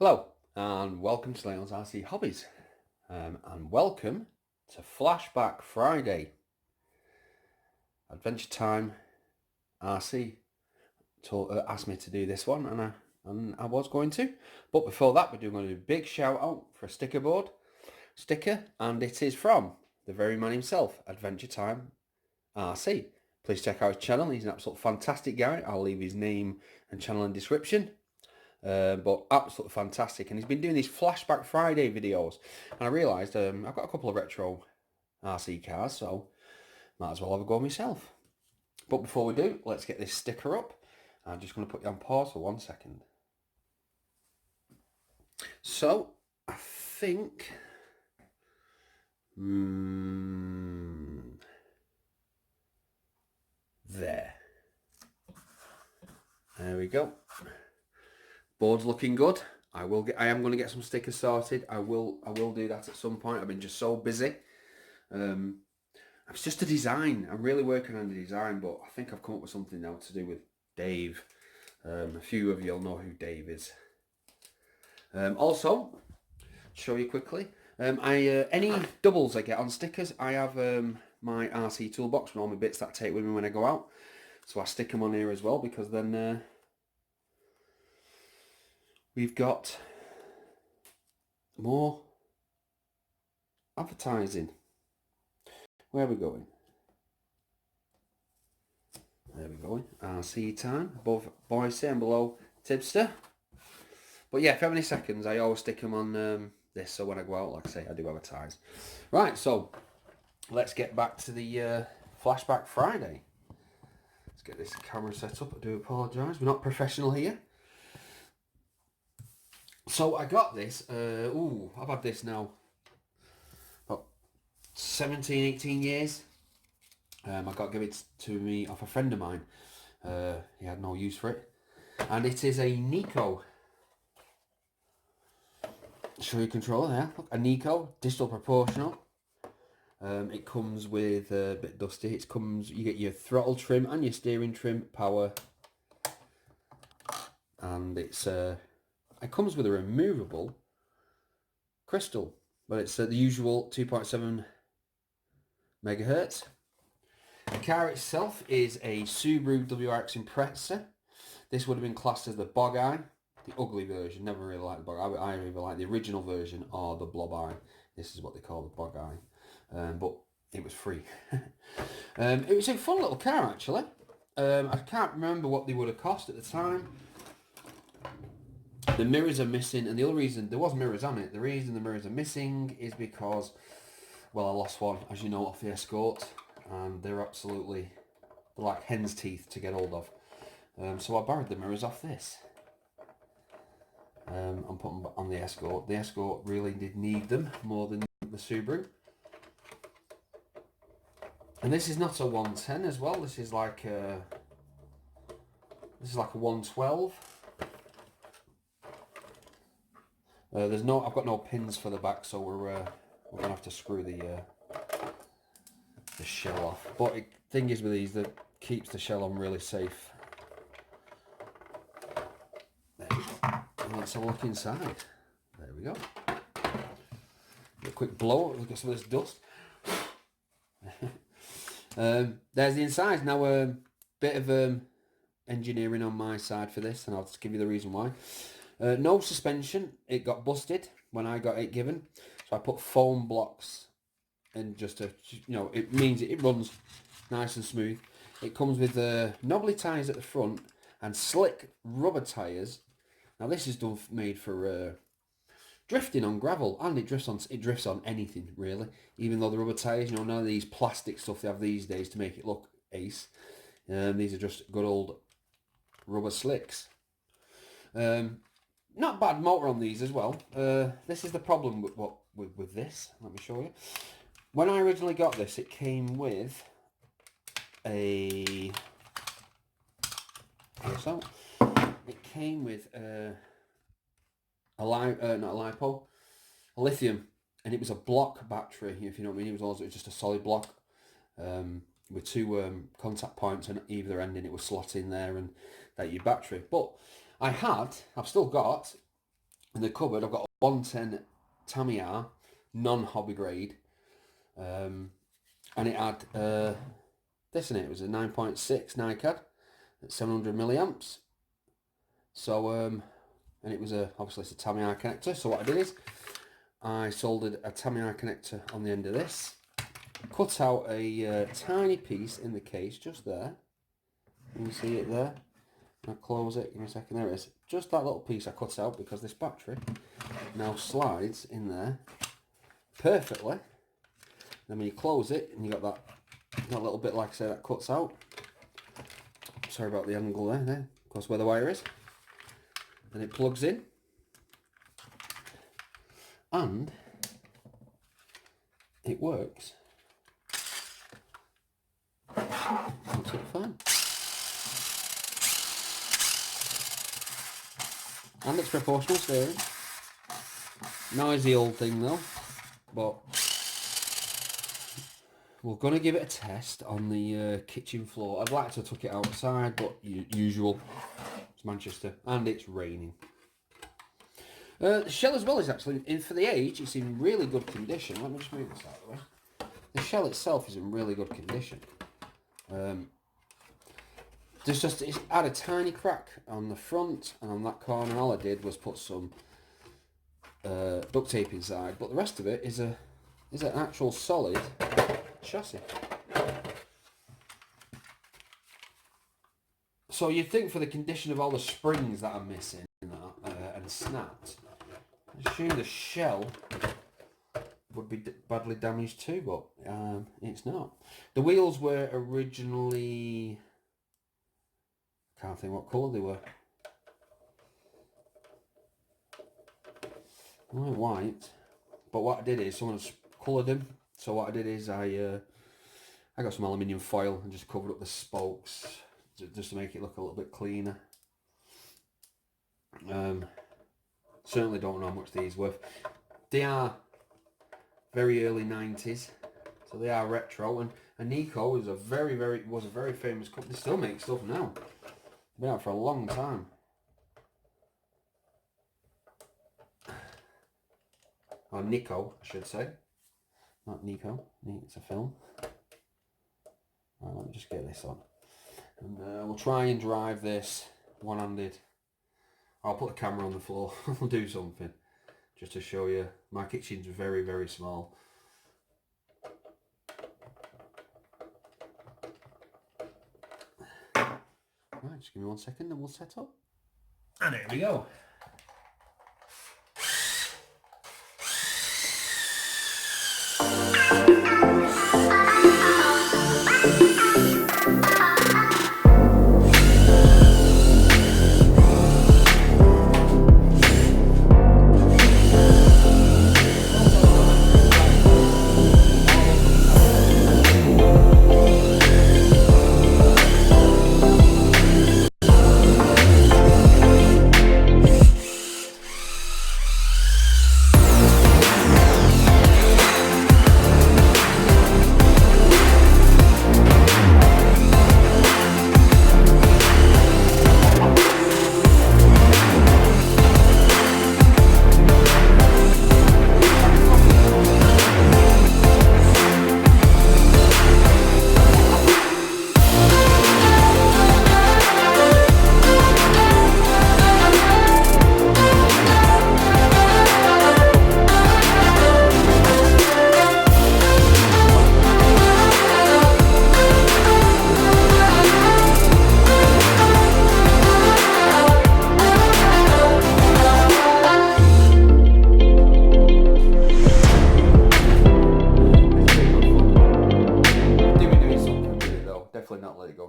Hello and welcome to Leon's RC Hobbies and welcome to Flashback Friday. Adventure Time RC asked me to do this one and I was going to, but before that we're going to do a big shout out for a sticker, and it is from the very man himself, Adventure Time RC. Please check out his channel, he's an absolute fantastic guy. I'll leave his name and channel in the description. But absolutely fantastic, and he's been doing these Flashback Friday videos, and I realised I've got a couple of retro RC cars, so might as well have a go myself. But before we do, let's get this sticker up. I'm just going to put you on pause for 1 second. So I think there we go. Board's looking good. I am going to get some stickers sorted. I will do that at some point. I've been just so busy. It's just a design. I'm really working on the design, but I think I've come up with something now to do with Dave. A few of you'll know who Dave is. Also, show you quickly. Any doubles I get on stickers, I have my RC toolbox with all my bits that I take with me when I go out. So I stick them on here as well, because then we've got more advertising. Where are we going? There we go. RC time. Above Boise and below Tipster. But yeah, if you have any seconds, I always stick them on this, so when I go out, like I say, I do advertise. Right, so let's get back to the Flashback Friday. Let's get this camera set up. I do apologise. We're not professional here. So I got this. I've had this now about 17, 18 years. I got given it to me off a friend of mine. He had no use for it. And it is a Nico. Show you controller there. Look, a Nico, digital proportional. It comes with a bit dusty. You get your throttle trim and your steering trim, power. And it comes with a removable crystal, but it's the usual 2.7 megahertz. The car itself is a Subaru WRX Impreza. This would have been classed as the Bog Eye, the ugly version. Never really liked the Bog Eye. I either like the original version or the Blob Eye. This is what they call the Bog Eye, but it was free. It was a fun little car, actually. I can't remember what they would have cost at the time. The mirrors are missing, and the other reason, there was mirrors on it, the reason the mirrors are missing is because, well, I lost one, as you know, off the Escort, and they're like hen's teeth to get hold of. So I borrowed the mirrors off this. And put them on the Escort. The Escort really did need them more than the Subaru. And this is not a 110 as well, this is like a 112. I've got no pins for the back, so we're gonna have to screw the shell off. But the thing is with these, that keeps the shell on really safe. There we go. And let's have a look inside. There we go. A quick blow. Look at some of this dust. There's the inside. Now a bit of engineering on my side for this, and I'll just give you the reason why. No suspension. It got busted when I got it given, so I put foam blocks in just to, it means it runs nice and smooth. It comes with knobbly tyres at the front and slick rubber tyres. Now this is made for drifting on gravel, and it drifts on anything really. Even though the rubber tyres, none of these plastic stuff they have these days to make it look ace. These are just good old rubber slicks. Not bad motor on these as well. This is the problem with this. Let me show you. When I originally got this, it came with it came with a lithium, and it was a block battery, if you know what I mean. It was just a solid block with two contact points on either end, and it was slot in there, and that your battery. But I've still got in the cupboard, I've got a 110 Tamiya, non-hobby grade, and it had this in it. It was a 9.6 NiCad at 700 milliamps. So, and it was obviously it's a Tamiya connector. So what I did is I soldered a Tamiya connector on the end of this, cut out a tiny piece in the case just there. You can see it there. I'll close it. Give me a second. There it is. Just that little piece I cut out because this battery now slides in there perfectly. Then when you close it, and you got that little bit, like I said, that cuts out. Sorry about the angle there. There, of course, where the wire is. Then it plugs in, and it works. Absolutely fine. And it's proportional steering. Noisy old thing though, but we're going to give it a test on the kitchen floor. I'd like to have took it outside, but usual. It's Manchester and it's raining. The shell as well is actually, for the age, it's in really good condition. Let me just move this out of the way. The shell itself is in really good condition. It's had a tiny crack on the front and on that corner, and all I did was put some duct tape inside, but the rest of it is an actual solid chassis. So you'd think for the condition of all the springs that are missing and snapped, I assume the shell would be badly damaged too, but it's not. The wheels were originally, can't think what colour they were. White, but what I did is someone's coloured them. So what I did is I got some aluminium foil and just covered up the spokes just to make it look a little bit cleaner. Certainly don't know how much these worth. They are very early 90s, so they are retro. And Nico was a very famous company. They still make stuff now. Been out for a long time. Or Nico, I should say. Not Nico. It's a film. Right, let me just get this on. And we'll try and drive this one-handed. I'll put the camera on the floor. I'll do something. Just to show you. My kitchen's very small. Right, just give me 1 second and we'll set up. And here we go.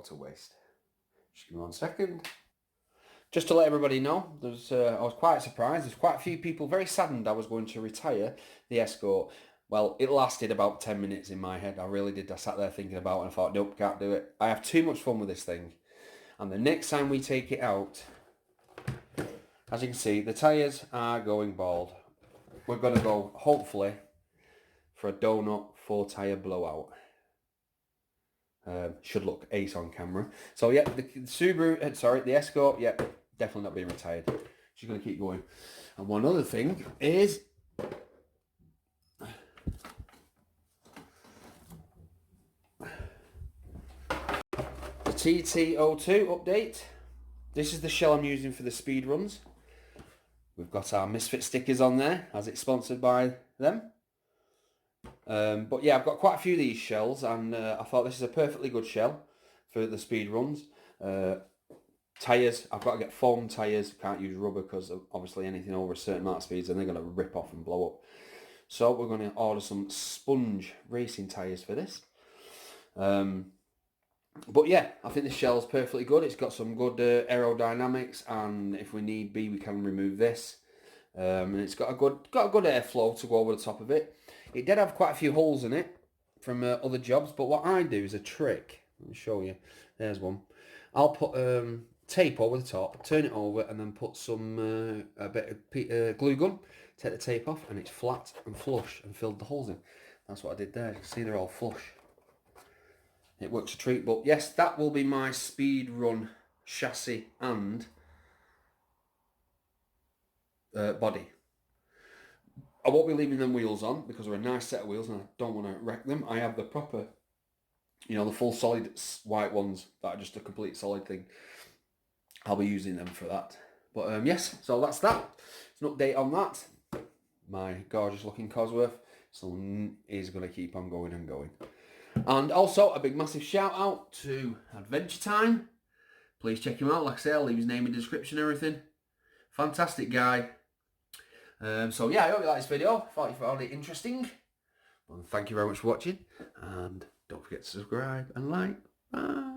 To waste. Just give me 1 second. Just to let everybody know, I was quite surprised. There's quite a few people very saddened I was going to retire the Escort. Well, it lasted about 10 minutes in my head. I really did. I sat there thinking about it and I thought, nope, can't do it. I have too much fun with this thing. And the next time we take it out, as you can see, the tyres are going bald. We're going to go, hopefully, for a donut 4-tyre blowout. Should look ace on camera. So yeah, the Subaru, the Escort, yeah, definitely not being retired. She's going to keep going. And one other thing is the TT02 update. This is the shell I'm using for the speed runs. We've got our Misfit stickers on there, as it's sponsored by them. But yeah, I've got quite a few of these shells, and I thought this is a perfectly good shell for the speed runs. Tyres, I've got to get foam tyres, can't use rubber because obviously anything over a certain amount of speeds and they're going to rip off and blow up. So we're going to order some sponge racing tyres for this. But yeah, I think this shell's perfectly good. It's got some good aerodynamics, and if we need be, we can remove this. And it's got a good airflow to go over the top of it. It did have quite a few holes in it from other jobs, but what I do is a trick. Let me show you. There's one. I'll put tape over the top, turn it over, and then put some a bit of glue gun. Take the tape off, and it's flat and flush and filled the holes in. That's what I did there. You can see they're all flush. It works a treat. But yes, that will be my speed run chassis and body. I won't be leaving them wheels on because they're a nice set of wheels and I don't want to wreck them. I have the proper, you know, the full solid white ones that are just a complete solid thing. I'll be using them for that. But yes, so that's that. It's an update on that. My gorgeous looking Cosworth. So is going to keep on going and going. And also a big massive shout out to Adventure Time. Please check him out. Like I say, I'll leave his name in the description and everything. Fantastic guy. So yeah, I hope you liked this video. Thought you found it interesting. Well, thank you very much for watching. And don't forget to subscribe and like. Bye.